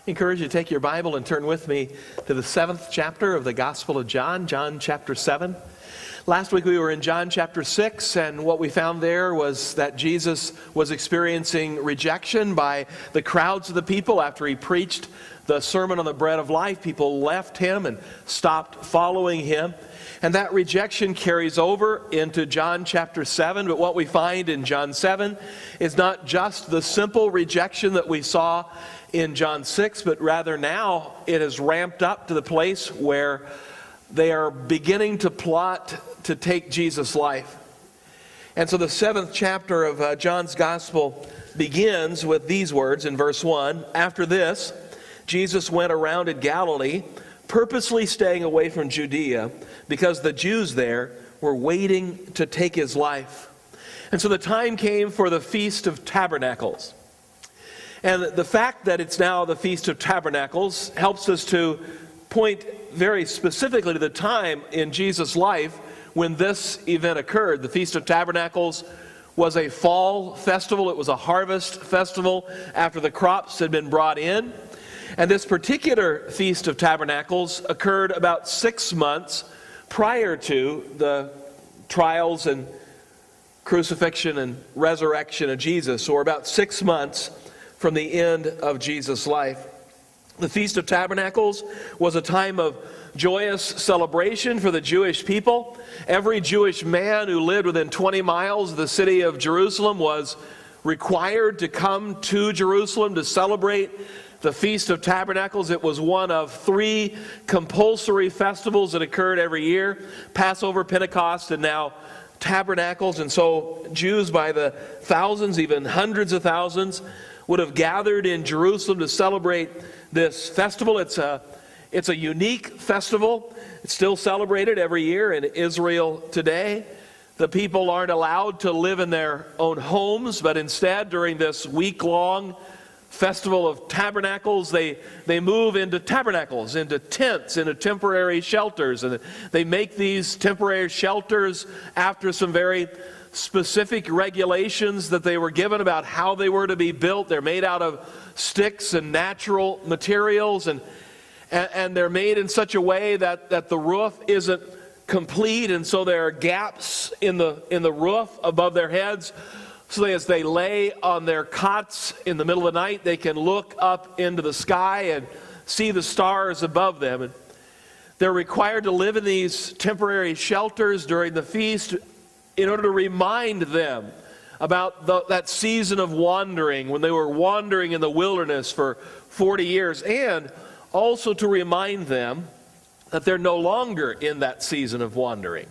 encourage you to take your Bible and turn with me to the 7th chapter of the Gospel of John, John chapter 7. Last week we were in John chapter 6, and what we found there was that Jesus was experiencing rejection by the crowds of the people after he preached the Sermon on the Bread of Life. People left him and stopped following him. And that rejection carries over into John chapter 7. But what we find in John 7 is not just the simple rejection that we saw in John 6, but rather now it has ramped up to the place where they are beginning to plot to take Jesus' life. And so the 7th chapter of John's Gospel begins with these words in verse 1. After this, Jesus went around in Galilee, purposely staying away from Judea, because the Jews there were waiting to take his life. And so the time came for the Feast of Tabernacles. And the fact that it's now the Feast of Tabernacles helps us to point very specifically to the time in Jesus' life when this event occurred. The Feast of Tabernacles was a fall festival. It was a harvest festival after the crops had been brought in. And this particular Feast of Tabernacles occurred about 6 months prior to the trials and crucifixion and resurrection of Jesus, or about 6 months from the end of Jesus' life. The Feast of Tabernacles was a time of joyous celebration for the Jewish people. Every Jewish man who lived within 20 miles of the city of Jerusalem was required to come to Jerusalem to celebrate the Feast of Tabernacles. It was one of 3 compulsory festivals that occurred every year: Passover, Pentecost, and now Tabernacles. And so Jews by the thousands, even hundreds of thousands, would have gathered in Jerusalem to celebrate this festival. It's a unique festival. It's still celebrated every year in Israel today. The people aren't allowed to live in their own homes, but instead, during this week-long Festival of Tabernacles, they move into tabernacles, into tents, into temporary shelters. And they make these temporary shelters after some very specific regulations that they were given about how they were to be built. They're made out of sticks and natural materials, and they're made in such a way that the roof isn't complete, and so there are gaps in the roof above their heads. So as they lay on their cots in the middle of the night, they can look up into the sky and see the stars above them. And they're required to live in these temporary shelters during the feast in order to remind them about that season of wandering, when they were wandering in the wilderness for 40 years, and also to remind them that they're no longer in that season of wandering,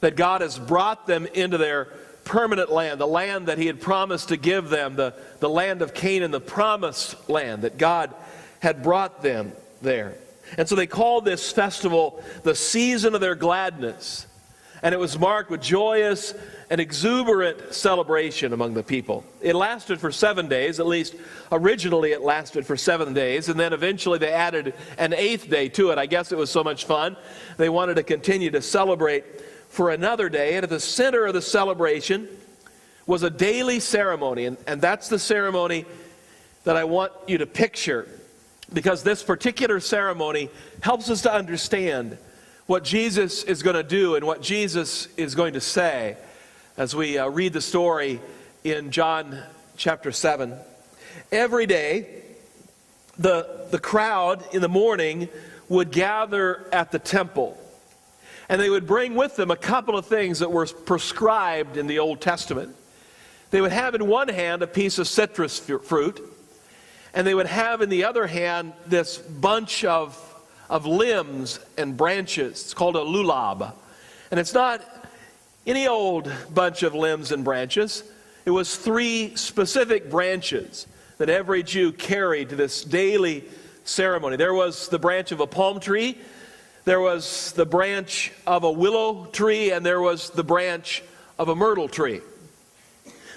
that God has brought them into their permanent land, the land that he had promised to give them, the land of Canaan, the promised land that God had brought them there. And so they called this festival the season of their gladness. And it was marked with joyous and exuberant celebration among the people. It lasted for 7 days, at least originally it lasted for 7 days, and then eventually they added an 8th day to it. I guess it was so much fun, they wanted to continue to celebrate for another day. And at the center of the celebration was a daily ceremony, and that's the ceremony that I want you to picture, because this particular ceremony helps us to understand what Jesus is going to do and what Jesus is going to say as we read the story in John chapter 7. Every day, the crowd in the morning would gather at the temple, and they would bring with them a couple of things that were prescribed in the Old Testament. They would have in one hand a piece of citrus fruit, and they would have in the other hand this bunch of limbs and branches. It's called a lulab. And it's not any old bunch of limbs and branches. It was 3 specific branches that every Jew carried to this daily ceremony. There was the branch of a palm tree, there was the branch of a willow tree, and there was the branch of a myrtle tree.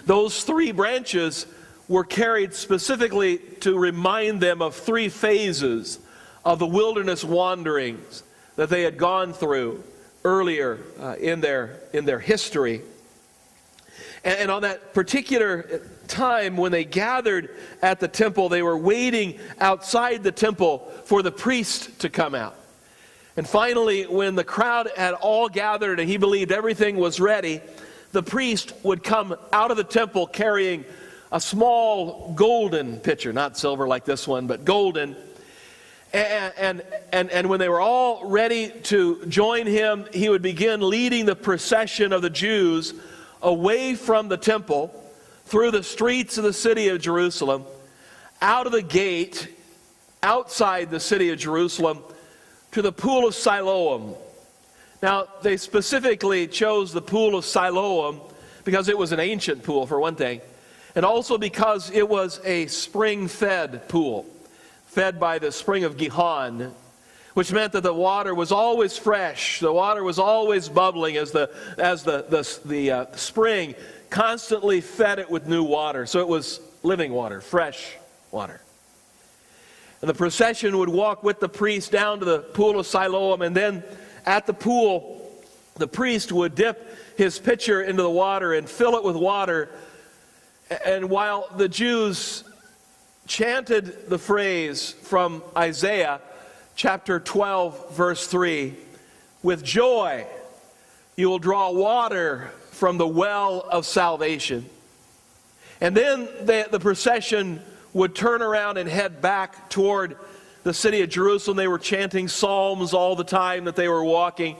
Those 3 branches were carried specifically to remind them of 3 phases of the wilderness wanderings that they had gone through earlier in their history. And on that particular time when they gathered at the temple, they were waiting outside the temple for the priest to come out. And finally, when the crowd had all gathered and he believed everything was ready, the priest would come out of the temple carrying a small golden pitcher, not silver like this one, but golden. And when they were all ready to join him, he would begin leading the procession of the Jews away from the temple, through the streets of the city of Jerusalem, out of the gate, outside the city of Jerusalem, to the pool of Siloam. Now, they specifically chose the pool of Siloam because it was an ancient pool, for one thing, and also because it was a spring-fed pool, fed by the spring of Gihon, which meant that the water was always fresh. The water was always bubbling as the spring constantly fed it with new water. So it was living water, fresh water. And the procession would walk with the priest down to the pool of Siloam, and then at the pool, the priest would dip his pitcher into the water and fill it with water. And while the Jews chanted the phrase from Isaiah chapter 12, verse 3, "With joy you will draw water from the well of salvation." And then the procession would turn around and head back toward the city of Jerusalem. They were chanting psalms all the time that they were walking.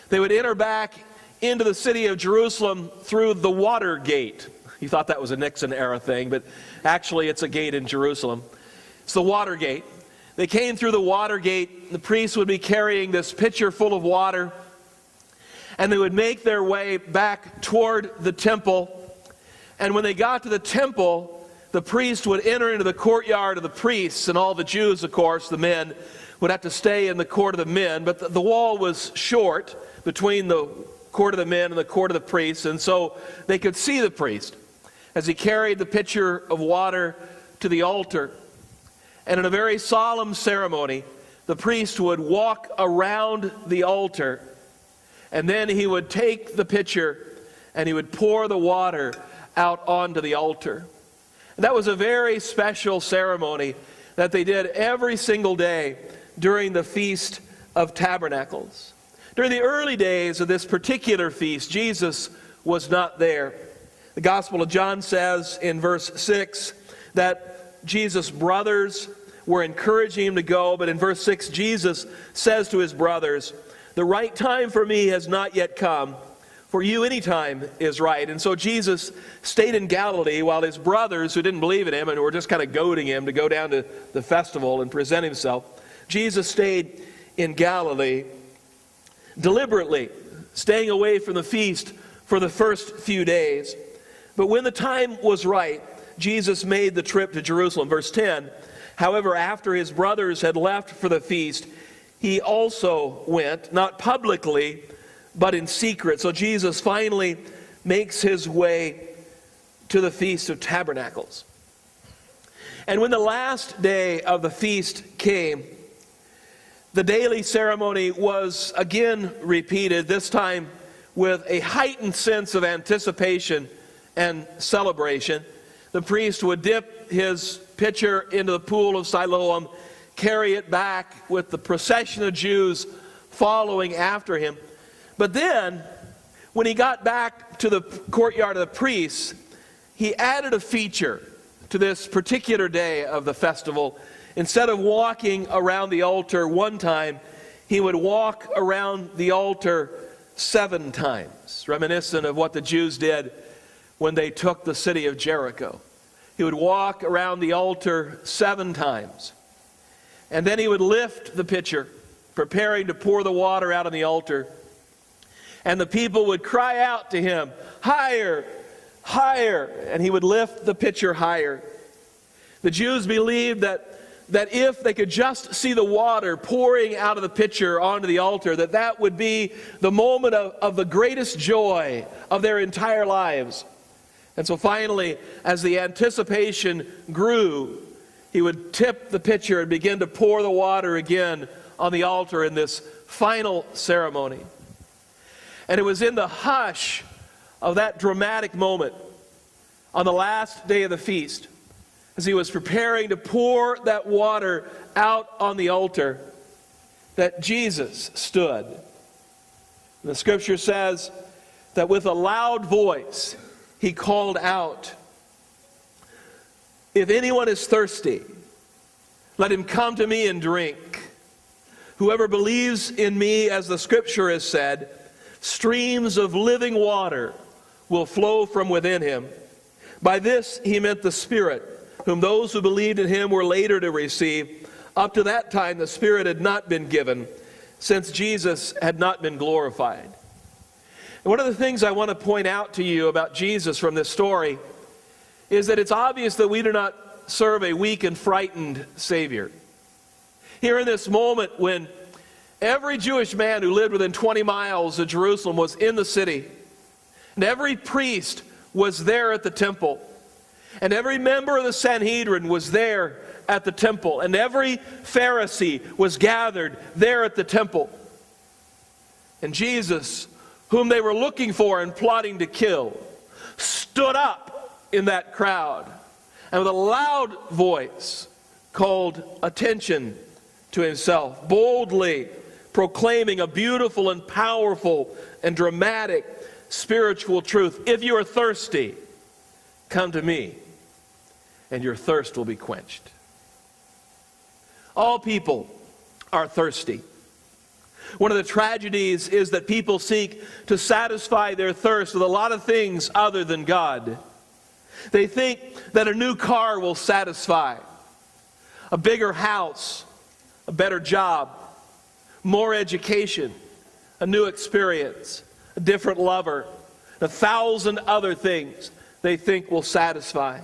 They would enter back into the city of Jerusalem through the water gate. You thought that was a Nixon era thing, but actually it's a gate in Jerusalem. It's the water gate. They came through the water gate. The priests would be carrying this pitcher full of water, and they would make their way back toward the temple. And when they got to the temple, the priest would enter into the courtyard of the priests, and all the Jews, of course, the men, would have to stay in the court of the men. But the wall was short between the court of the men and the court of the priests, and so they could see the priest as he carried the pitcher of water to the altar. And in a very solemn ceremony, the priest would walk around the altar, and then he would take the pitcher and he would pour the water out onto the altar. And that was a very special ceremony that they did every single day during the Feast of Tabernacles. During the early days of this particular feast, Jesus was not there. The Gospel of John says in verse 6 that Jesus' brothers were encouraging him to go, but in verse 6, Jesus says to his brothers, "The right time for me has not yet come. For you any time is right." And so Jesus stayed in Galilee while his brothers, who didn't believe in him and were just kind of goading him to go down to the festival and present himself, Jesus stayed in Galilee, deliberately staying away from the feast for the first few days. But when the time was right, Jesus made the trip to Jerusalem. Verse 10, "However, after his brothers had left for the feast, he also went, not publicly, but in secret." So Jesus finally makes his way to the Feast of Tabernacles. And when the last day of the feast came, the daily ceremony was again repeated, this time with a heightened sense of anticipation and celebration. The priest would dip his pitcher into the pool of Siloam, carry it back with the procession of Jews following after him. But then, when he got back to the courtyard of the priests, he added a feature to this particular day of the festival. Instead of walking around the altar one time, he would walk around the altar 7 times, reminiscent of what the Jews did when they took the city of Jericho. He would walk around the altar 7 times. And then he would lift the pitcher, preparing to pour the water out on the altar. And the people would cry out to him, "Higher, higher," and he would lift the pitcher higher. The Jews believed that if they could just see the water pouring out of the pitcher onto the altar, that would be the moment of the greatest joy of their entire lives. And so finally, as the anticipation grew, he would tip the pitcher and begin to pour the water again on the altar in this final ceremony. And it was in the hush of that dramatic moment on the last day of the feast, as he was preparing to pour that water out on the altar, that Jesus stood. And the scripture says that with a loud voice he called out, "If anyone is thirsty, let him come to me and drink. Whoever believes in me, as the scripture has said, streams of living water will flow from within him." By this he meant the Spirit, whom those who believed in him were later to receive. Up to that time the Spirit had not been given, since Jesus had not been glorified. And one of the things I want to point out to you about Jesus from this story is that it's obvious that we do not serve a weak and frightened Savior. Here in this moment when every Jewish man who lived within 20 miles of Jerusalem was in the city, and every priest was there at the temple, and every member of the Sanhedrin was there at the temple, and every Pharisee was gathered there at the temple. And Jesus, whom they were looking for and plotting to kill, stood up in that crowd and with a loud voice called attention to himself, boldly proclaiming a beautiful and powerful and dramatic spiritual truth. "If you are thirsty, come to me, and your thirst will be quenched." All people are thirsty. One of the tragedies is that people seek to satisfy their thirst with a lot of things other than God. They think that a new car will satisfy, a bigger house, a better job, more education, a new experience, a different lover, 1,000 other things they think will satisfy.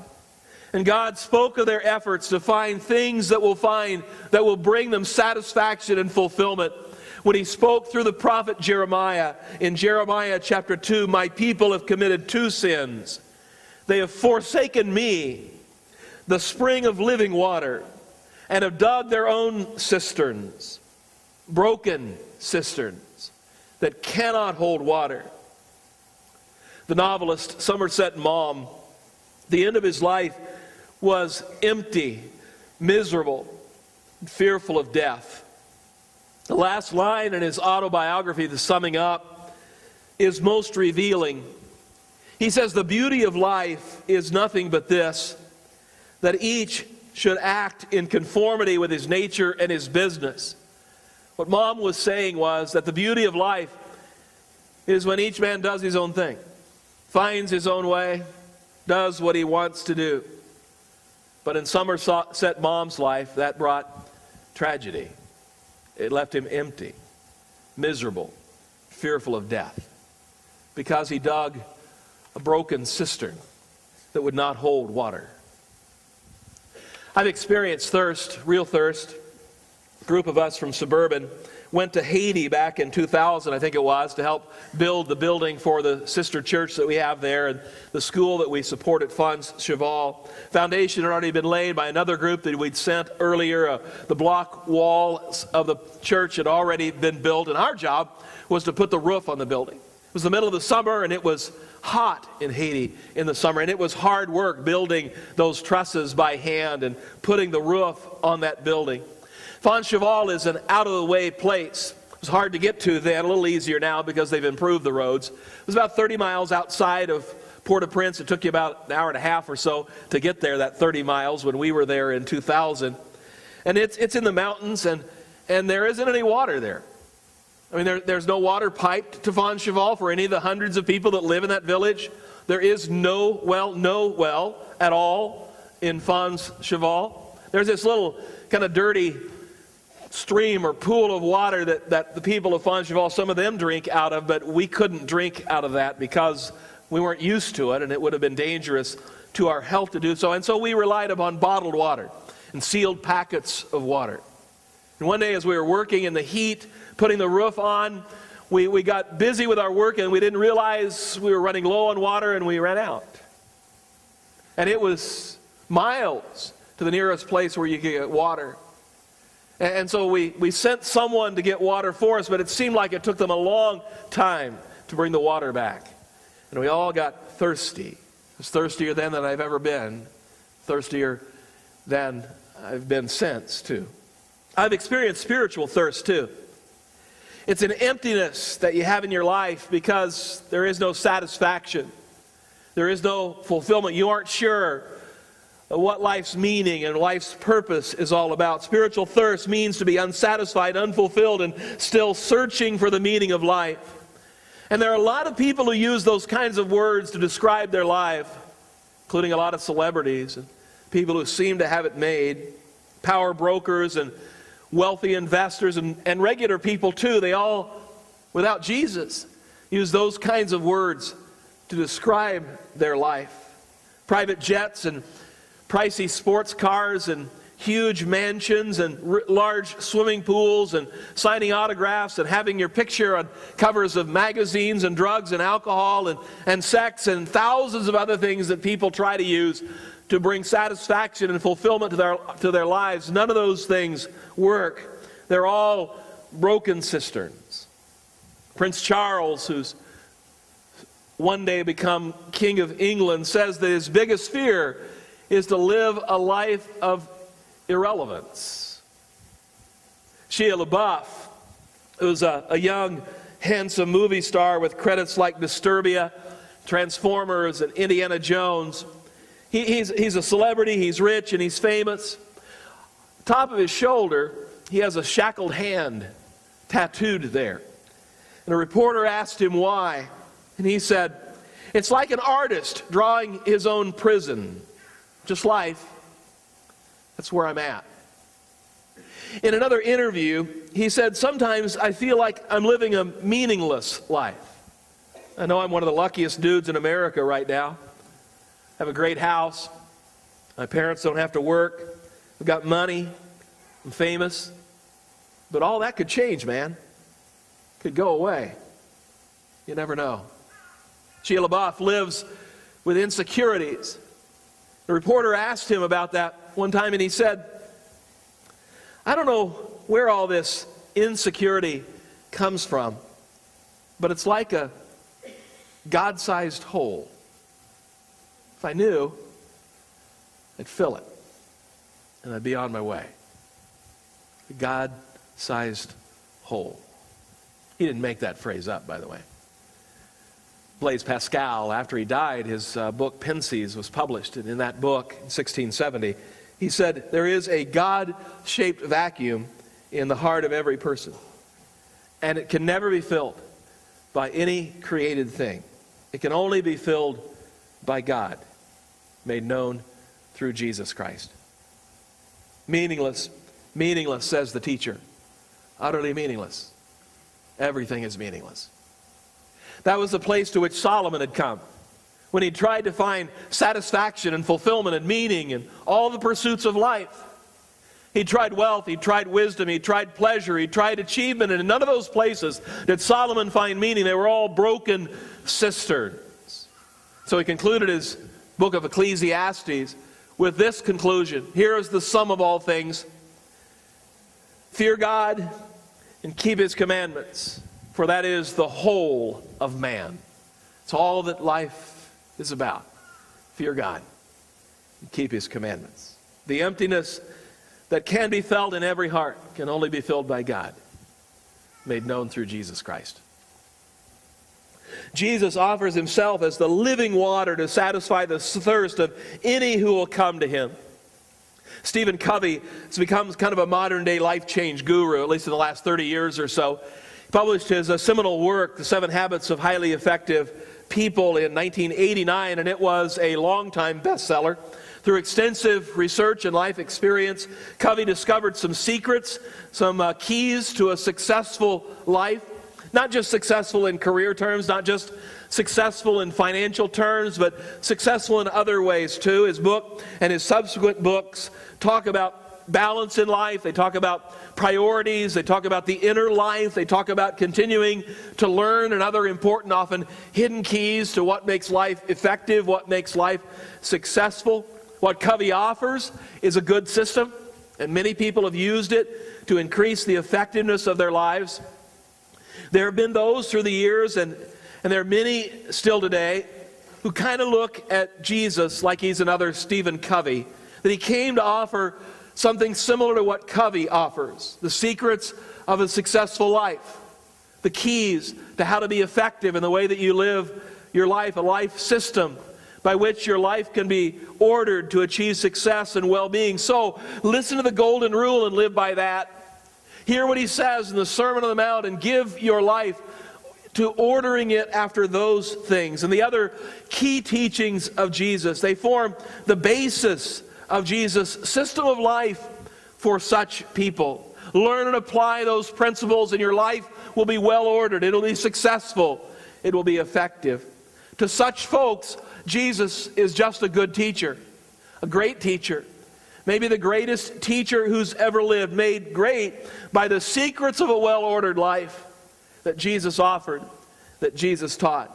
And God spoke of their efforts to find things that will bring them satisfaction and fulfillment when he spoke through the prophet Jeremiah in Jeremiah chapter 2, "My people have committed two sins. They have forsaken me, the spring of living water, and have dug their own cisterns, broken cisterns that cannot hold water." The novelist Somerset Maugham, the end of his life was empty, miserable, and fearful of death. The last line in his autobiography, the summing up, is most revealing. He says, "The beauty of life is nothing but this, that each should act in conformity with his nature and his business." What Mom was saying was that the beauty of life is when each man does his own thing, finds his own way, does what he wants to do. But in Somerset Maugham's life, that brought tragedy. It left him empty, miserable, fearful of death, because he dug a broken cistern that would not hold water. I've experienced thirst, real thirst. A group of us from Suburban went to Haiti back in 2000, I think it was, to help build the building for the sister church that we have there and the school that we support at Fons Cheval. Foundation had already been laid by another group that we'd sent earlier. The block walls of the church had already been built, and our job was to put the roof on the building. It was the middle of the summer, and it was hot in Haiti in the summer, and it was hard work building those trusses by hand and putting the roof on that building. Fons Cheval is an out-of-the-way place. It was hard to get to then, a little easier now because they've improved the roads. It was about 30 miles outside of Port-au-Prince. It took you about an hour and a half or so to get there, that 30 miles, when we were there in 2000. And it's in the mountains, and there isn't any water there. I mean, there's no water piped to Fons Cheval for any of the hundreds of people that live in that village. There is no well at all in Fons Cheval. There's this little kind of dirty stream or pool of water that the people of Fons Cheval, some of them drink out of, but we couldn't drink out of that because we weren't used to it, and it would have been dangerous to our health to do so. And so we relied upon bottled water and sealed packets of water. And one day as we were working in the heat, putting the roof on, we got busy with our work, and we didn't realize we were running low on water, and we ran out. And it was miles to the nearest place where you could get water. And so we sent someone to get water for us, but it seemed like it took them a long time to bring the water back. And we all got thirsty was thirstier then than I've ever been, thirstier than I've been since, too. I've experienced spiritual thirst, too. It's an emptiness that you have in your life because there is no satisfaction. There is no fulfillment. You aren't sure what life's meaning and life's purpose is all about. Spiritual thirst means to be unsatisfied, unfulfilled, and still searching for the meaning of life. And there are a lot of people who use those kinds of words to describe their life, including a lot of celebrities and people who seem to have it made, power brokers and wealthy investors and regular people too. They all, without Jesus, use those kinds of words to describe their life. Private jets and pricey sports cars and huge mansions and large swimming pools and signing autographs and having your picture on covers of magazines and drugs and alcohol and sex and thousands of other things that people try to use to bring satisfaction and fulfillment to their lives. None of those things work. They're all broken cisterns. Prince Charles, who's one day become King of England, says that his biggest fear is to live a life of irrelevance. Shia LaBeouf, who's a young, handsome movie star with credits like Disturbia, Transformers, and Indiana Jones. He's a celebrity, he's rich, and he's famous. Top of his shoulder, he has a shackled hand tattooed there. And a reporter asked him why, and he said, "It's like an artist drawing his own prison. Just life. That's where I'm at." In another interview, he said, "Sometimes I feel like I'm living a meaningless life. I know I'm one of the luckiest dudes in America right now. I have a great house. My parents don't have to work. I've got money. I'm famous. But all that could change, man. Could go away. You never know." Shia LaBeouf lives with insecurities. The reporter asked him about that one time, and he said, "I don't know where all this insecurity comes from, but it's like a God-sized hole. If I knew, I'd fill it, and I'd be on my way." A God-sized hole. He didn't make that phrase up, by the way. Blaise Pascal, after he died, his book Pensies was published, and in that book, in 1670, he said, "There is a God-shaped vacuum in the heart of every person, and it can never be filled by any created thing. It can only be filled by God, made known through Jesus Christ." Meaningless, meaningless, says the teacher. Utterly meaningless. Everything is meaningless. That was the place to which Solomon had come when he tried to find satisfaction and fulfillment and meaning in all the pursuits of life. He tried wealth, he tried wisdom, he tried pleasure, he tried achievement, and in none of those places did Solomon find meaning. They were all broken cisterns. So he concluded his book of Ecclesiastes with this conclusion. Here is the sum of all things. Fear God and keep His commandments, for that is the whole of man. It's all that life is about. Fear God and keep His commandments. The emptiness that can be felt in every heart can only be filled by God, made known through Jesus Christ. Jesus offers Himself as the living water to satisfy the thirst of any who will come to Him. Stephen Covey has become kind of a modern-day life change guru, at least in the last 30 years or so. He published his seminal work, The 7 Habits of Highly Effective People, in 1989, and it was a long-time bestseller. Through extensive research and life experience, Covey discovered some secrets, some keys to a successful life. Not just successful in career terms, not just successful in financial terms, but successful in other ways too. His book and his subsequent books talk about balance in life. They talk about priorities. They talk about the inner life. They talk about continuing to learn and other important, often hidden keys to what makes life effective, what makes life successful. What Covey offers is a good system, and many people have used it to increase the effectiveness of their lives. There have been those through the years, and there are many still today, who kind of look at Jesus like he's another Stephen Covey, that he came to offer something similar to what Covey offers, the secrets of a successful life, the keys to how to be effective in the way that you live your life, a life system by which your life can be ordered to achieve success and well-being. So listen to the golden rule and live by that. Hear what he says in the Sermon on the Mount and give your life to ordering it after those things. And the other key teachings of Jesus, they form the basis of Jesus' system of life for such people. Learn and apply those principles and your life will be well ordered. It'll be successful. It will be effective. To such folks, Jesus is just a good teacher, a great teacher. Maybe the greatest teacher who's ever lived, made great by the secrets of a well-ordered life that Jesus offered, that Jesus taught.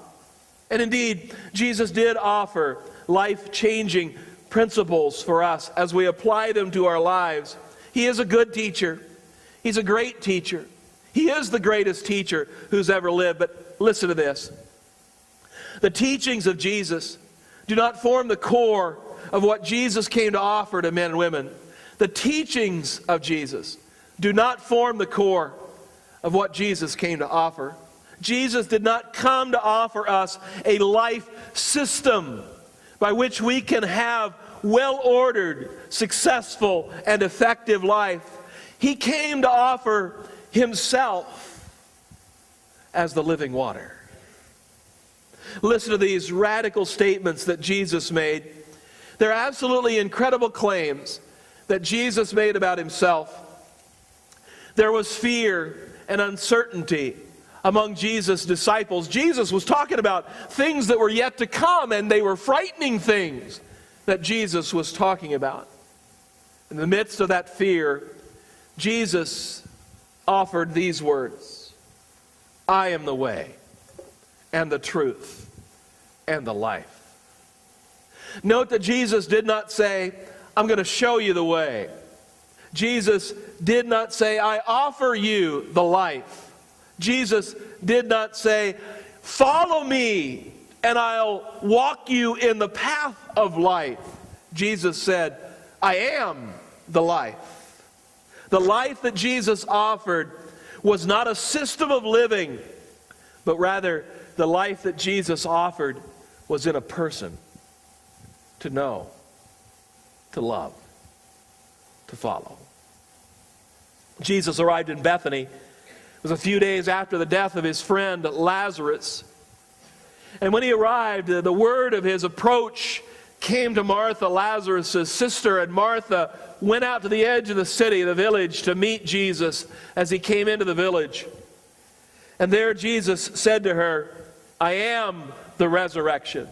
And indeed, Jesus did offer life-changing principles for us as we apply them to our lives. He is a good teacher. He's a great teacher. He is the greatest teacher who's ever lived. But listen to this. The teachings of Jesus do not form the core of what Jesus came to offer to men and women. The teachings of Jesus do not form the core of what Jesus came to offer. Jesus did not come to offer us a life system by which we can have well-ordered, successful, and effective life. He came to offer himself as the living water. Listen to these radical statements that Jesus made. They're absolutely incredible claims that Jesus made about himself. There was fear and uncertainty among Jesus' disciples. Jesus was talking about things that were yet to come, and they were frightening things that Jesus was talking about. In the midst of that fear, Jesus offered these words: I am the way and the truth and the life. Note that Jesus did not say, I'm going to show you the way. Jesus did not say, I offer you the life. Jesus did not say, follow me and I'll walk you in the path of life. Jesus said, I am the life. The life that Jesus offered was not a system of living, but rather the life that Jesus offered was in a person. To know, to love, to follow. Jesus arrived in Bethany. It was a few days after the death of his friend Lazarus. And when he arrived, the word of his approach came to Martha, Lazarus' sister, and Martha went out to the edge of the city, the village, to meet Jesus as he came into the village. And there Jesus said to her, I am the resurrection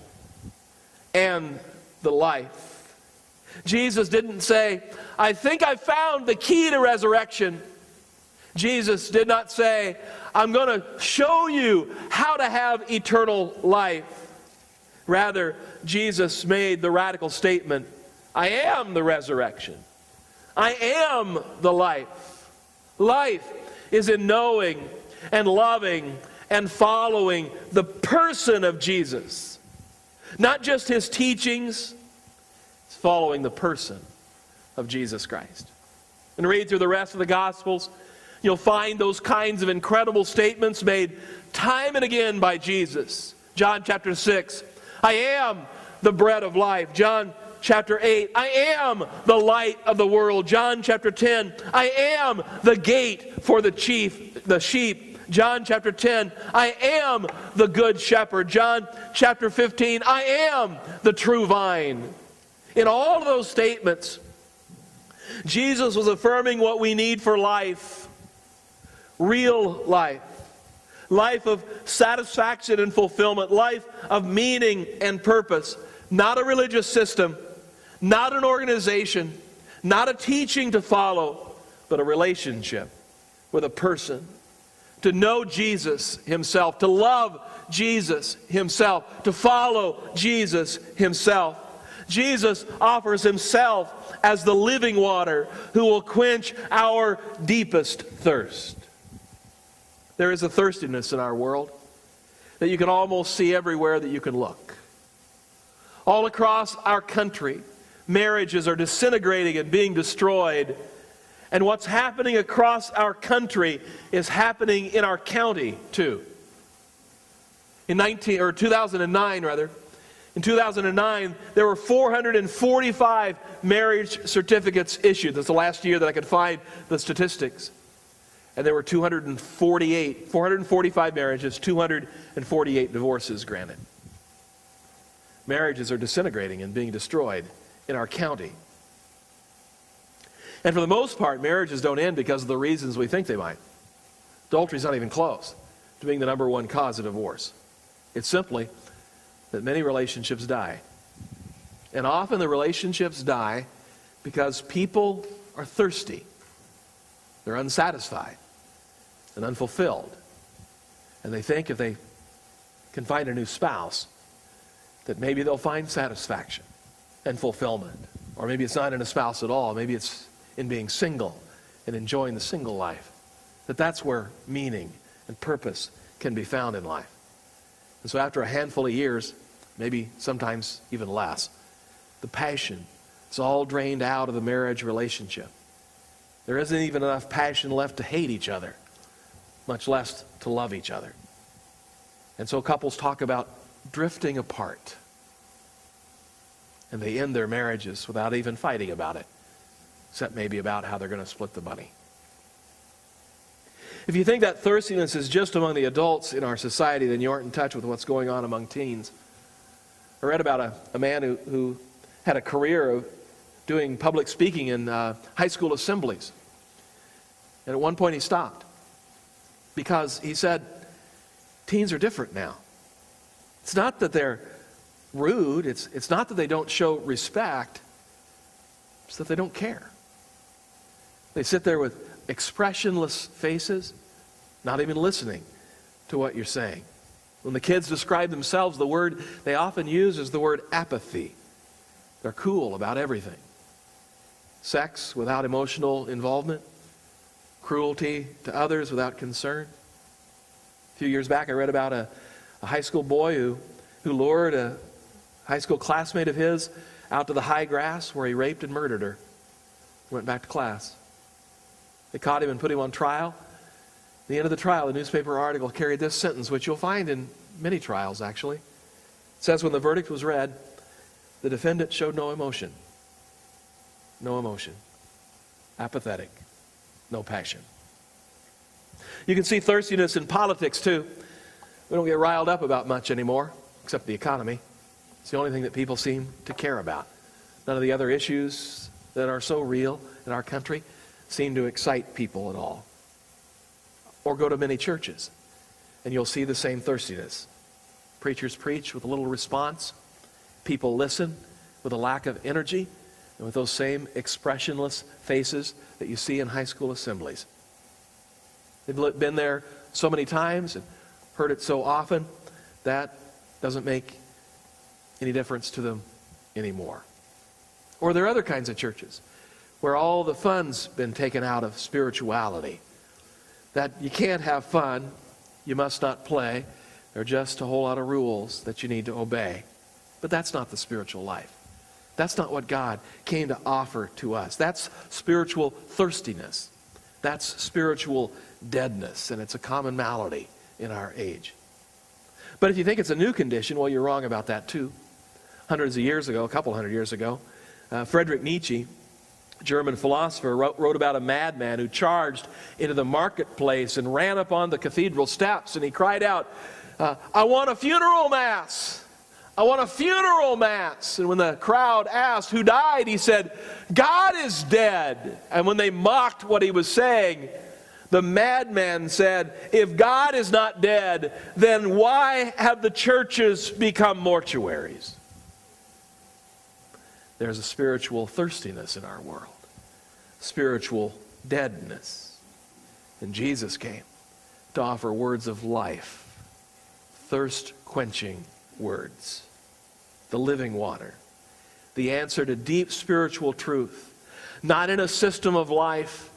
and the life. Jesus didn't say, I think I found the key to resurrection. Jesus did not say, I'm going to show you how to have eternal life. Rather, Jesus made the radical statement, I am the resurrection. I am the life. Life is in knowing and loving and following the person of Jesus. Not just his teachings, it's following the person of Jesus Christ. And read through the rest of the Gospels, you'll find those kinds of incredible statements made time and again by Jesus. John chapter 6, I am the bread of life. John chapter 8, I am the light of the world. John chapter 10, I am the gate for the sheep. John chapter 10, I am the good shepherd. John chapter 15, I am the true vine. In all of those statements, Jesus was affirming what we need for life. Real life. Life of satisfaction and fulfillment. Life of meaning and purpose. Not a religious system. Not an organization. Not a teaching to follow. But a relationship with a person. To know Jesus himself, to love Jesus himself, to follow Jesus himself. Jesus offers himself as the living water who will quench our deepest thirst. There is a thirstiness in our world that you can almost see everywhere that you can look. All across our country, marriages are disintegrating and being destroyed. And what's happening across our country is happening in our county too. In 2009, there were 445 marriage certificates issued. That's the last year that I could find the statistics. And there were 445 marriages, 248 divorces granted. Marriages are disintegrating and being destroyed in our county. And for the most part, marriages don't end because of the reasons we think they might. Adultery is not even close to being the number one cause of divorce. It's simply that many relationships die. And often the relationships die because people are thirsty. They're unsatisfied and unfulfilled. And they think if they can find a new spouse, that maybe they'll find satisfaction and fulfillment. Or maybe it's not in a spouse at all. Maybe it's in being single and enjoying the single life. That's where meaning and purpose can be found in life. And so after a handful of years, maybe sometimes even less, the passion is all drained out of the marriage relationship. There isn't even enough passion left to hate each other, much less to love each other. And so couples talk about drifting apart. And they end their marriages without even fighting about it, except maybe about how they're going to split the money. If you think that thirstiness is just among the adults in our society, then you aren't in touch with what's going on among teens. I read about a man who had a career of doing public speaking in high school assemblies. And at one point he stopped because he said, teens are different now. It's not that they're rude. It's not that they don't show respect. It's that they don't care. They sit there with expressionless faces, not even listening to what you're saying. When the kids describe themselves, the word they often use is the word apathy. They're cool about everything. Sex without emotional involvement, cruelty to others without concern. A few years back I read about a high school boy who lured a high school classmate of his out to the high grass where he raped and murdered her. He went back to class. They caught him and put him on trial. At the end of the trial, the newspaper article carried this sentence, which you'll find in many trials actually. It says, when the verdict was read, the defendant showed no emotion. No emotion. Apathetic. No passion. You can see thirstiness in politics too. We don't get riled up about much anymore, except the economy. It's the only thing that people seem to care about. None of the other issues that are so real in our country seem to excite people at all. Or go to many churches, and you'll see the same thirstiness. Preachers preach with a little response. People listen with a lack of energy, and with those same expressionless faces that you see in high school assemblies. They've been there so many times and heard it so often that doesn't make any difference to them anymore. Or there are other kinds of churches where all the fun's been taken out of spirituality. That you can't have fun, you must not play, there are just a whole lot of rules that you need to obey. But that's not the spiritual life. That's not what God came to offer to us. That's spiritual thirstiness. That's spiritual deadness, and it's a common malady in our age. But if you think it's a new condition, well, you're wrong about that too. Hundreds of years ago, a couple hundred years ago, Friedrich Nietzsche, German philosopher, wrote about a madman who charged into the marketplace and ran up on the cathedral steps, and he cried out, I want a funeral mass! I want a funeral mass! And when the crowd asked who died, he said, God is dead. And when they mocked what he was saying, the madman said, if God is not dead, then why have the churches become mortuaries? There's a spiritual thirstiness in our world, spiritual deadness. And Jesus came to offer words of life, thirst-quenching words, the living water, the answer to deep spiritual truth, not in a system of life,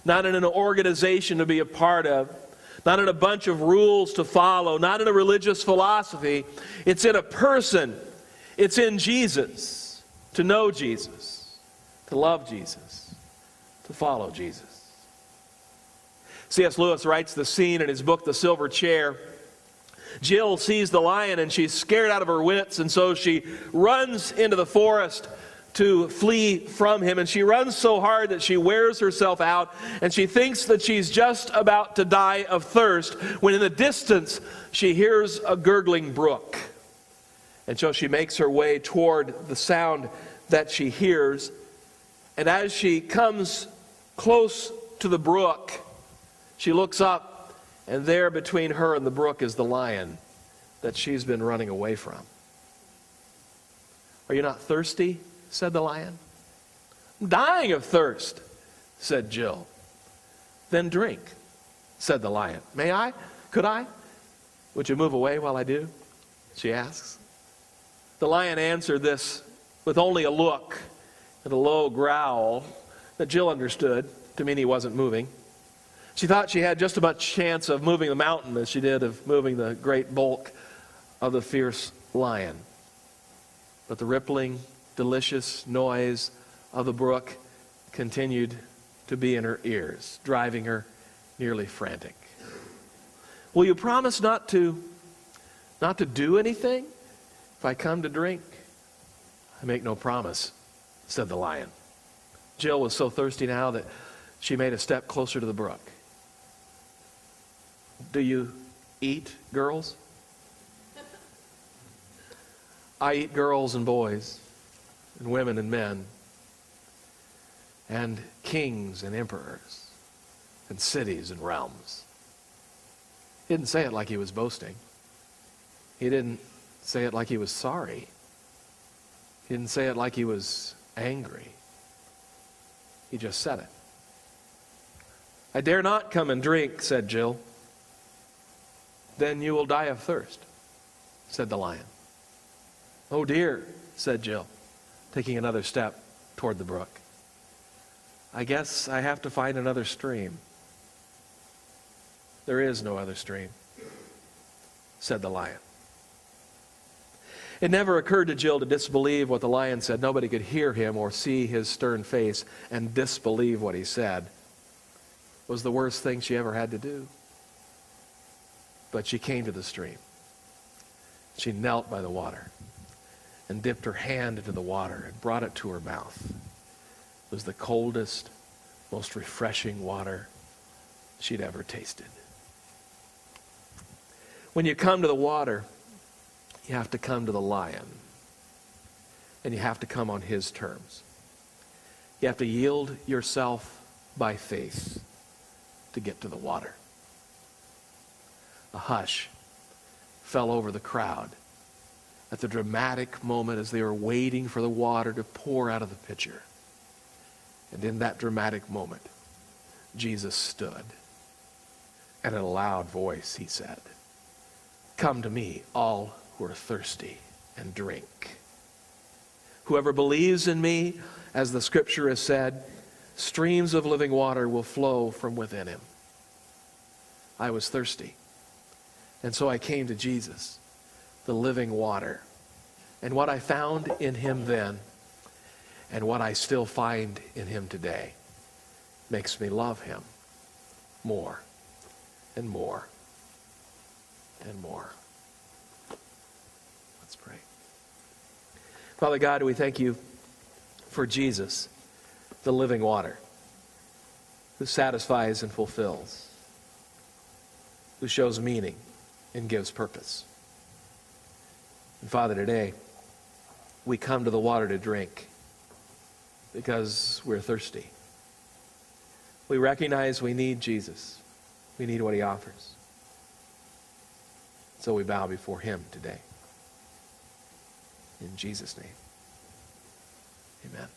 not in an organization to be a part of, not in a bunch of rules to follow, not in a religious philosophy. It's in a person. It's in Jesus, to know Jesus, to love Jesus, to follow Jesus. C.S. Lewis writes the scene in his book, The Silver Chair. Jill sees the lion and she's scared out of her wits, and so she runs into the forest to flee from him. And she runs so hard that she wears herself out, and she thinks that she's just about to die of thirst, when in the distance she hears a gurgling brook. And so she makes her way toward the sound that she hears. And as she comes close to the brook, she looks up, and there between her and the brook is the lion that she's been running away from. "Are you not thirsty?" said the lion. "I'm dying of thirst," said Jill. "Then drink," said the lion. "May I? Could I? Would you move away while I do?" she asks. The lion answered this with only a look and a low growl that Jill understood to mean he wasn't moving. She thought she had just as much chance of moving the mountain as she did of moving the great bulk of the fierce lion. But the rippling, delicious noise of the brook continued to be in her ears, driving her nearly frantic. "Will you promise not to do anything if I come to drink?" "I make no promise," said the lion. Jill was so thirsty now that she made a step closer to the brook. "Do you eat girls?" "I eat girls and boys, and women and men, and kings and emperors, and cities and realms." He didn't say it like he was boasting. He didn't say it like he was sorry. He didn't say it like he was angry. He just said it. "I dare not come and drink," said Jill. "Then you will die of thirst," said the lion. "Oh dear," said Jill, taking another step toward the brook. "I guess I have to find another stream." "There is no other stream," said the lion. It never occurred to Jill to disbelieve what the lion said. Nobody could hear him or see his stern face and disbelieve what he said. It was the worst thing she ever had to do. But she came to the stream. She knelt by the water and dipped her hand into the water and brought it to her mouth. It was the coldest, most refreshing water she'd ever tasted. When you come to the water, you have to come to the lion. And you have to come on his terms. You have to yield yourself by faith to get to the water. A hush fell over the crowd at the dramatic moment as they were waiting for the water to pour out of the pitcher. And in that dramatic moment, Jesus stood. And in a loud voice, he said, "Come to me, all who are thirsty, and drink. Whoever believes in me, as the scripture has said, streams of living water will flow from within him." I was thirsty. And so I came to Jesus, the living water. And what I found in him then, and what I still find in him today, makes me love him more and more and more. Let's pray. Father God, we thank you for Jesus, the living water, who satisfies and fulfills, who shows meaning and gives purpose. And Father, today, we come to the water to drink because we're thirsty. We recognize we need Jesus. We need what he offers. So we bow before him today. In Jesus' name, amen.